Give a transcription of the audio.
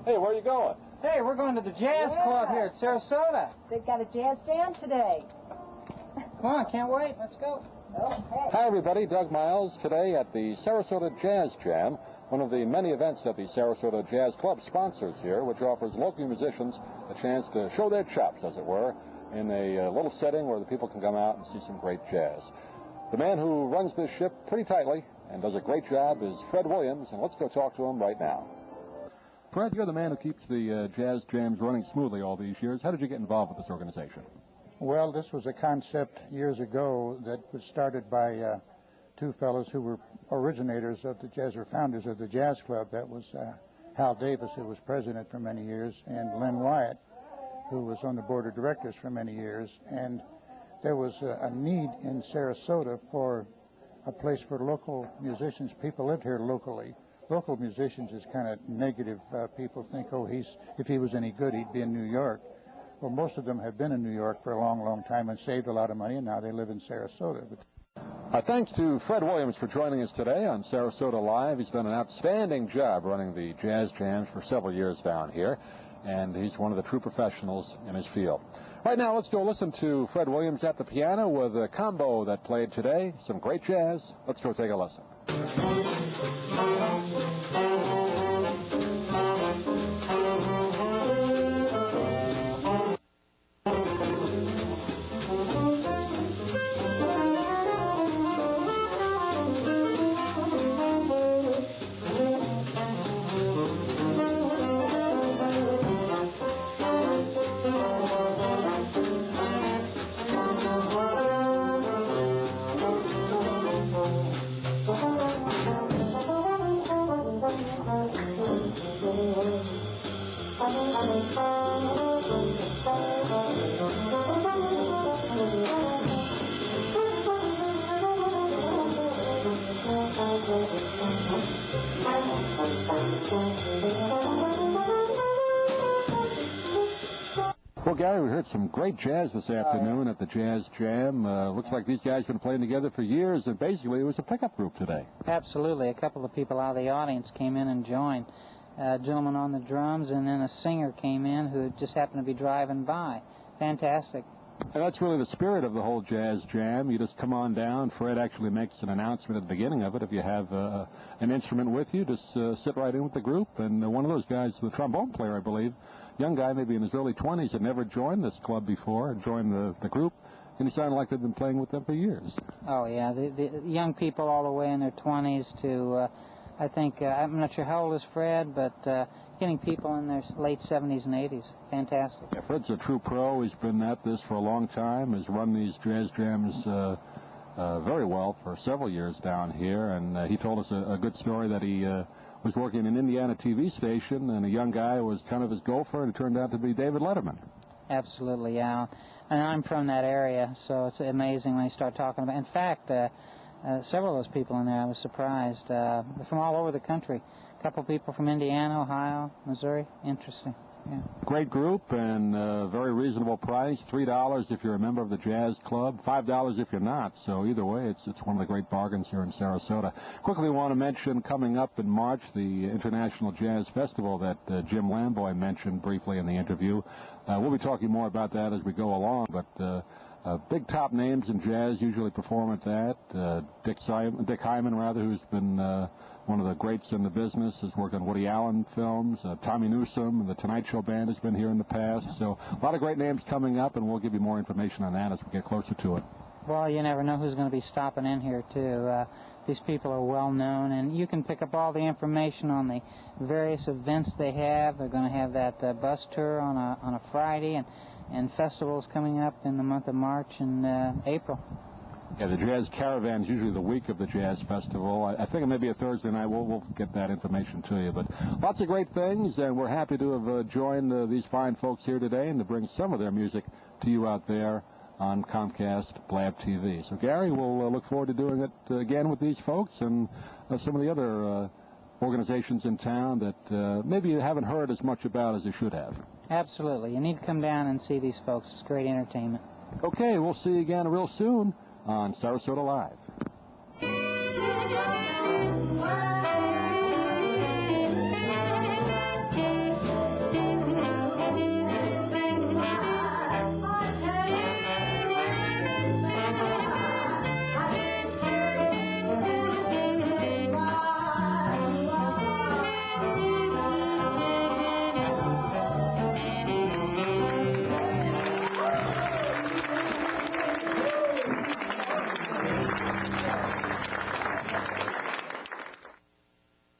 Hey, where are you going? Hey, we're going to the Jazz Club here at Sarasota. They've got a jazz jam today. Come on, can't wait. Let's go. Okay. Hi, everybody. Doug Miles today at the Sarasota Jazz Jam, one of the many events that the Sarasota Jazz Club sponsors here, which offers local musicians a chance to show their chops, as it were, in a little setting where the people can come out and see some great jazz. The man who runs this ship pretty tightly and does a great job is Fred Williams, and let's go talk to him right now. Fred, you're the man who keeps the Jazz Jams running smoothly all these years. How did you get involved with this organization? Well, this was a concept years ago that was started by two fellows who were originators of the jazz, or founders of the Jazz Club. That was Hal Davis, who was president for many years, and Len Wyatt, who was on the board of directors for many years. And there was a need in Sarasota for a place for local musicians. People lived here locally. Local musicians is kind of negative. People think, oh, if he was any good, he'd be in New York. Well, most of them have been in New York for a long, long time and saved a lot of money, and now they live in Sarasota. Thanks to Fred Williams for joining us today on Sarasota Live. He's done an outstanding job running the Jazz Jams for several years down here, and he's one of the true professionals in his field. Right now, let's go listen to Fred Williams at the piano with a combo that played today. Some great jazz. Let's go take a listen. Well, Gary, we heard some great jazz this afternoon at the Jazz Jam. Looks like these guys have been playing together for years, and basically it was a pickup group today. Absolutely. A couple of people out of the audience came in and joined. A gentleman on the drums, and then a singer came in who just happened to be driving by. Fantastic. And that's really the spirit of the whole Jazz Jam. You just come on down. Fred actually makes an announcement at the beginning of it. If you have an instrument with you, just sit right in with the group. And one of those guys, the trombone player, I believe, young guy, maybe in his early 20s, had never joined this club before, joined the group, and he sounded like they've been playing with them for years. Oh, yeah. The young people all the way in their 20s to, I think, I'm not sure how old is Fred, but getting people in their late 70s and 80s. Fantastic. Yeah, Fred's a true pro. He's been at this for a long time, has run these Jazz Jams very well for several years down here, and he told us a good story that he was working in an Indiana TV station, and a young guy was kind of his gopher, and it turned out to be David Letterman. Absolutely, yeah. And I'm from that area, so it's amazing when you start talking about. In fact, several of those people in there, I was surprised. They're from all over the country. A couple of people from Indiana, Ohio, Missouri. Interesting. Yeah. Great group, and very reasonable price. $3 if you're a member of the Jazz Club, $5 if you're not. So either way, it's one of the great bargains here in Sarasota. Quickly want to mention, coming up in March, the International Jazz Festival that Jim Lamboy mentioned briefly in the interview. We'll be talking more about that as we go along, but big top names in jazz usually perform at that. Dick Hyman, who's been one of the greats in the business, has worked on Woody Allen films. Tommy Newsom and the Tonight Show Band has been here in the past. So a lot of great names coming up, and we'll give you more information on that as we get closer to it. Well, you never know who's going to be stopping in here, too. These people are well known, and you can pick up all the information on the various events they have. They're going to have that bus tour on a Friday, and festivals coming up in the month of March and April. Yeah, the Jazz Caravan is usually the week of the Jazz Festival. I think it may be a Thursday night. We'll get that information to you. But lots of great things, and we're happy to have joined these fine folks here today and to bring some of their music to you out there on Comcast Blab TV. So, Gary, we'll look forward to doing it again with these folks and some of the other organizations in town that maybe you haven't heard as much about as you should have. Absolutely. You need to come down and see these folks. It's great entertainment. Okay, we'll see you again real soon on Sarasota Live.